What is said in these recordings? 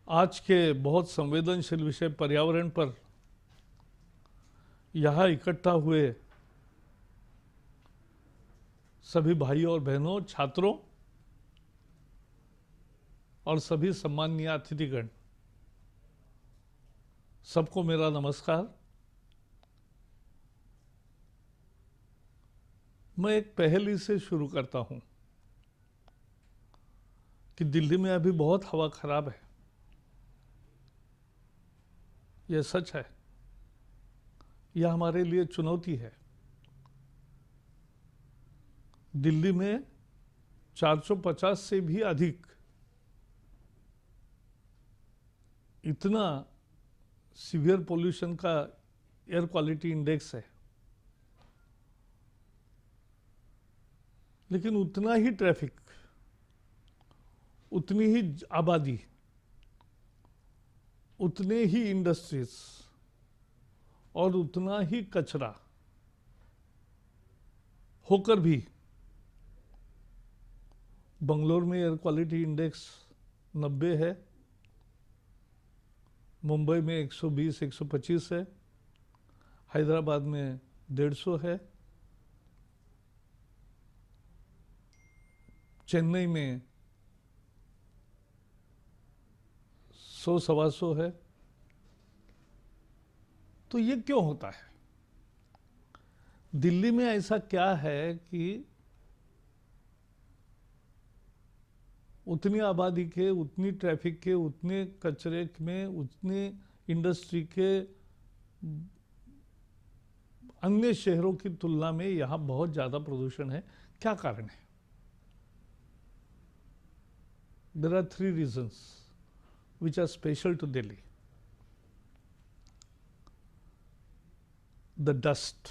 आज के बहुत संवेदनशील विषय पर्यावरण पर यहाँ इकट्ठा हुए सभी भाइयों और बहनों, छात्रों और सभी सम्माननीय अतिथिगण, सबको मेरा नमस्कार। मैं एक पहेली से शुरू करता हूं कि दिल्ली में अभी बहुत हवा खराब है। यह सच है, यह हमारे लिए चुनौती है। दिल्ली में 450 से भी अधिक इतना सीवियर पोल्यूशन का एयर क्वालिटी इंडेक्स है, लेकिन उतना ही ट्रैफिक, उतनी ही आबादी, उतने ही इंडस्ट्रीज और उतना ही कचरा होकर भी बंगलोर में एयर क्वालिटी इंडेक्स 90 है, मुंबई में 120-125 है, हैदराबाद में 150 है, चेन्नई में 100-125 है। तो ये क्यों होता है? दिल्ली में ऐसा क्या है कि उतनी आबादी के, उतनी ट्रैफिक के, उतने कचरे में, उतनी इंडस्ट्री के अन्य शहरों की तुलना में यहाँ बहुत ज़्यादा प्रदूषण है? क्या कारण है? There are 3 reasons which are special to Delhi. The dust.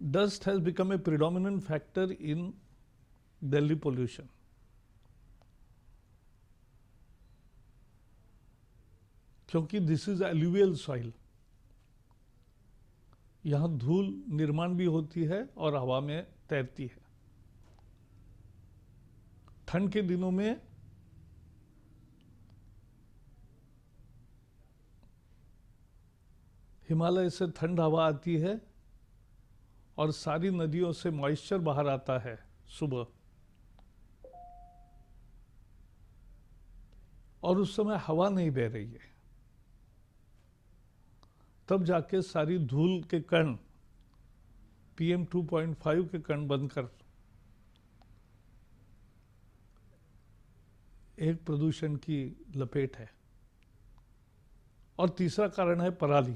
Dust has become a predominant factor in Delhi pollution. क्योंकि दिस इज एल्यूवियल सॉइल, यहाँ धूल निर्माण भी होती है और हवा में तैरती है। ठंड के दिनों में हिमालय से ठंड हवा आती है और सारी नदियों से मॉइस्चर बाहर आता है सुबह, और उस समय हवा नहीं बह रही है। तब जाके सारी धूल के कण, PM 2.5 के कण बनकर एक प्रदूषण की लपेट है। और तीसरा कारण है पराली।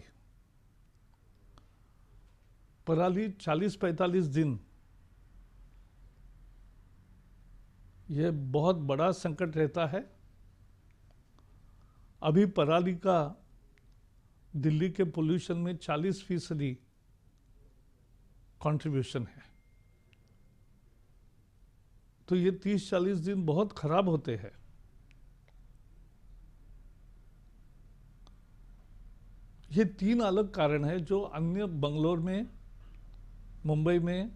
पराली 40-45 दिन यह बहुत बड़ा संकट रहता है। अभी पराली का दिल्ली के पोल्यूशन में 40% कंट्रीब्यूशन है। तो ये 30-40 दिन बहुत खराब होते हैं। ये 3 अलग कारण है जो अन्य बंगलोर में, मुंबई में,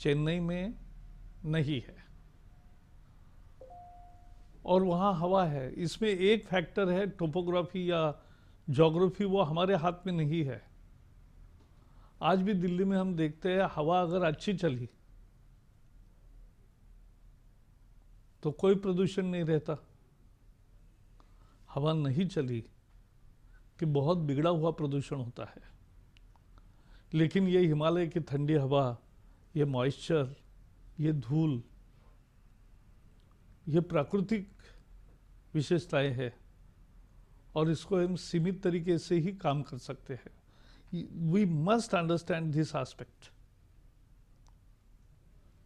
चेन्नई में नहीं है। और वहाँ हवा है। इसमें एक फैक्टर है टोपोग्राफी या ज्योग्राफी, वो हमारे हाथ में नहीं है। आज भी दिल्ली में हम देखते हैं, हवा अगर अच्छी चली तो कोई प्रदूषण नहीं रहता। हवा नहीं चली कि बहुत बिगड़ा हुआ प्रदूषण होता है। लेकिन ये हिमालय की ठंडी हवा, ये मॉइस्चर, ये धूल, ये प्राकृतिक विशेषताएं हैं और इसको हम सीमित तरीके से ही काम कर सकते हैं। We must understand this aspect.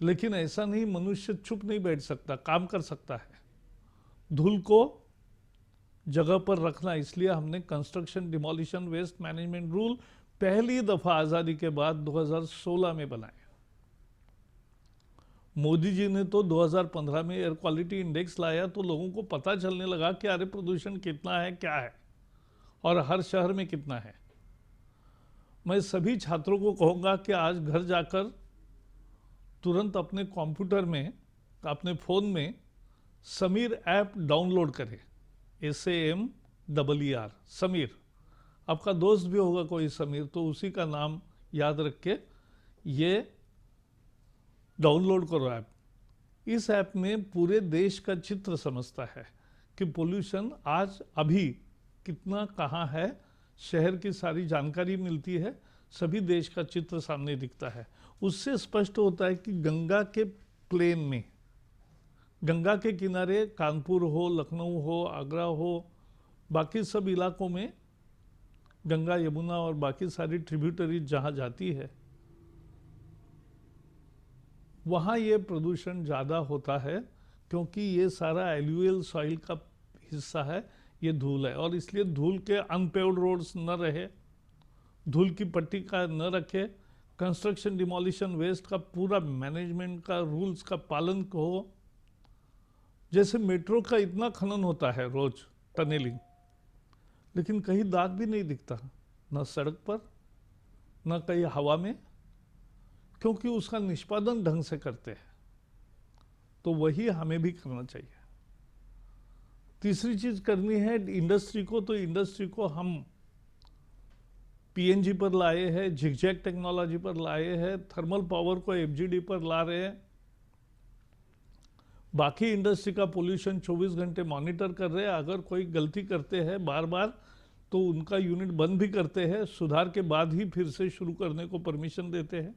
लेकिन ऐसा नहीं, मनुष्य चुप नहीं बैठ सकता, काम कर सकता है। धूल को जगह पर रखना, इसलिए हमने construction demolition waste management rule पहली दफा आजादी के बाद 2016 में बनाए। मोदी जी ने तो 2015 में एयर क्वालिटी इंडेक्स लाया तो लोगों को पता चलने लगा कि अरे प्रदूषण कितना है, क्या है और हर शहर में कितना है। मैं सभी छात्रों को कहूँगा कि आज घर जाकर तुरंत अपने कंप्यूटर में, अपने फ़ोन में समीर ऐप डाउनलोड करें, SAMEER, समीर। आपका दोस्त भी होगा कोई समीर, तो उसी का नाम याद रख के ये डाउनलोड करो ऐप। इस ऐप में पूरे देश का चित्र समझता है कि पोल्यूशन आज अभी कितना कहाँ है, शहर की सारी जानकारी मिलती है, सभी देश का चित्र सामने दिखता है। उससे स्पष्ट होता है कि गंगा के प्लेन में, गंगा के किनारे कानपुर हो, लखनऊ हो, आगरा हो, बाकी सब इलाकों में गंगा, यमुना और बाकी सारी ट्रिब्यूटरीज जहाँ जाती है, वहाँ ये प्रदूषण ज़्यादा होता है, क्योंकि ये सारा एल्यूवियल सॉइल का हिस्सा है, ये धूल है। और इसलिए धूल के अनपेव्ड रोड्स न रहे, धूल की पट्टी का न रखे, कंस्ट्रक्शन डिमोलिशन वेस्ट का पूरा मैनेजमेंट का रूल्स का पालन हो। जैसे मेट्रो का इतना खनन होता है रोज, टनलिंग, लेकिन कहीं दाग भी नहीं दिखता, न सड़क पर न कहीं हवा में, क्योंकि उसका निष्पादन ढंग से करते हैं। तो वही हमें भी करना चाहिए। तीसरी चीज करनी है इंडस्ट्री को, तो इंडस्ट्री को हम PNG पर लाए हैं, झिगजैग टेक्नोलॉजी पर लाए हैं, थर्मल पावर को FGD पर ला रहे हैं। बाकी इंडस्ट्री का पोल्यूशन 24 घंटे मॉनिटर कर रहे हैं। अगर कोई गलती करते हैं बार बार तो उनका यूनिट बंद भी करते हैं, सुधार के बाद ही फिर से शुरू करने को परमिशन देते हैं।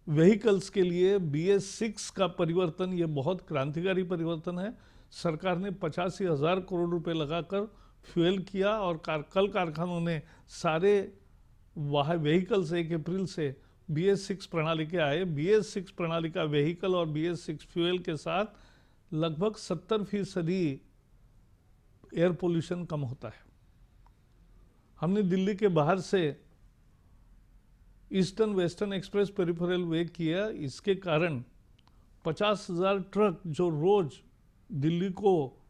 व्हीकल्स के लिए BS6 का परिवर्तन, ये बहुत क्रांतिकारी परिवर्तन है। सरकार ने 85,000 करोड़ रुपए लगाकर फ्यूल किया और कल कारखानों ने सारे व्हीकल्स 1 अप्रैल से BS6 प्रणाली के आए। BS6 प्रणाली का व्हीकल और BS6 फ्यूल के साथ लगभग 70% एयर पोल्यूशन कम होता है। हमने दिल्ली के बाहर से ईस्टर्न वेस्टर्न एक्सप्रेस पेरिफेरल वे किया। इसके कारण 50,000 ट्रक जो रोज दिल्ली को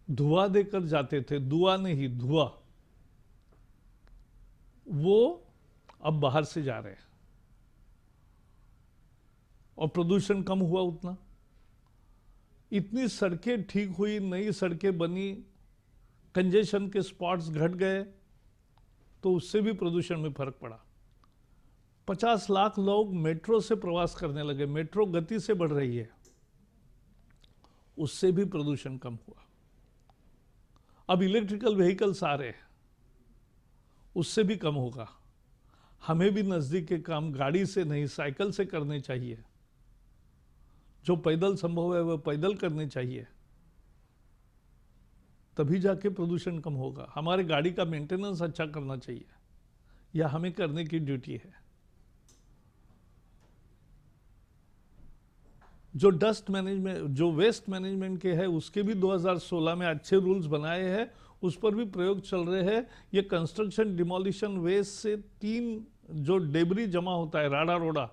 धुआं देकर जाते थे, धुआं नहीं धुआं, वो अब बाहर से जा रहे हैं और प्रदूषण कम हुआ उतना। इतनी सड़कें ठीक हुई, नई सड़कें बनी, कंजेशन के स्पॉट्स घट गए, तो उससे भी प्रदूषण में फर्क पड़ा। 50 लाख लोग मेट्रो से प्रवास करने लगे, मेट्रो गति से बढ़ रही है, उससे भी प्रदूषण कम हुआ। अब इलेक्ट्रिकल व्हीकल्स आ रहे हैं, उससे भी कम होगा। हमें भी नजदीक के काम गाड़ी से नहीं, साइकिल से करने चाहिए। जो पैदल संभव है वह पैदल करने चाहिए, तभी जाके प्रदूषण कम होगा। हमारे गाड़ी का मेंटेनेंस अच्छा करना चाहिए, यह हमें करने की ड्यूटी है। जो डस्ट मैनेजमेंट, जो वेस्ट मैनेजमेंट के है, उसके भी 2016 में अच्छे रूल्स बनाए हैं, उस पर भी प्रयोग चल रहे हैं। ये कंस्ट्रक्शन डिमोलिशन वेस्ट से 3 जो डेबरी जमा होता है, राडा रोडा,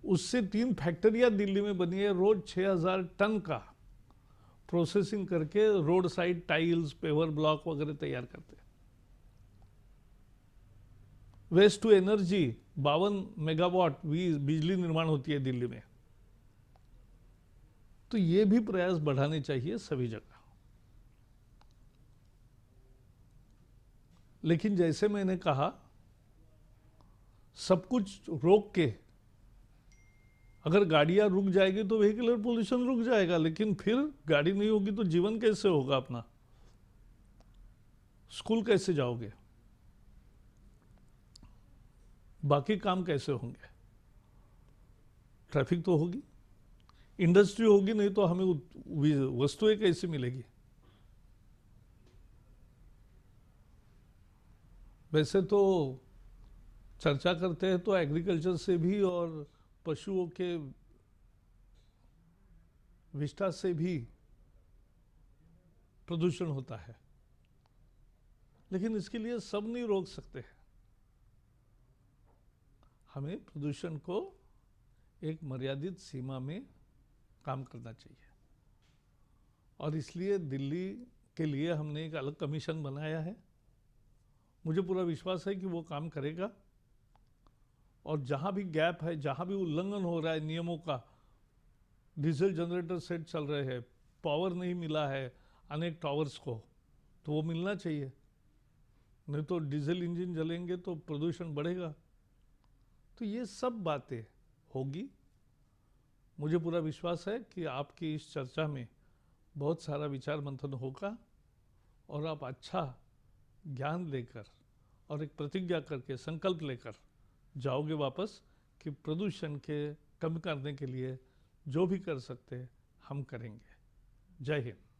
उससे 3 फैक्ट्रियां दिल्ली में बनी है। रोज 6,000 टन का प्रोसेसिंग करके road side tiles, paver block वगैरह तैयार करते हैं। वेस्ट टू एनर्जी 52 मेगावाट बिजली निर्माण होती है दिल्ली में। तो ये भी प्रयास बढ़ाने चाहिए सभी जगह। लेकिन जैसे मैंने कहा, सब कुछ रोक के अगर गाड़ियां रुक जाएगी तो व्हीकलर पोल्यूशन रुक जाएगा, लेकिन फिर गाड़ी नहीं होगी तो जीवन कैसे होगा अपना? स्कूल कैसे जाओगे? बाकी काम कैसे होंगे? ट्रैफिक तो होगी, इंडस्ट्री होगी, नहीं तो हमें वस्तुएं कैसे मिलेगी? वैसे तो चर्चा करते हैं तो एग्रीकल्चर से भी और पशुओं के विष्ठा से भी प्रदूषण होता है, लेकिन इसके लिए सब नहीं रोक सकते हैं। हमें प्रदूषण को एक मर्यादित सीमा में काम करना चाहिए, और इसलिए दिल्ली के लिए हमने एक अलग कमीशन बनाया है। मुझे पूरा विश्वास है कि वो काम करेगा। और जहाँ भी गैप है, जहाँ भी उल्लंघन हो रहा है नियमों का, डीजल जनरेटर सेट चल रहे हैं, पावर नहीं मिला है अनेक टावर्स को, तो वो मिलना चाहिए। नहीं तो डीजल इंजन जलेंगे तो प्रदूषण बढ़ेगा। तो ये सब बातें होगी। मुझे पूरा विश्वास है कि आपकी इस चर्चा में बहुत सारा विचार मंथन होगा और आप अच्छा ज्ञान लेकर और एक प्रतिज्ञा करके संकल्प लेकर जाओगे वापस कि प्रदूषण के कम करने के लिए जो भी कर सकते हैं हम करेंगे। जय हिंद।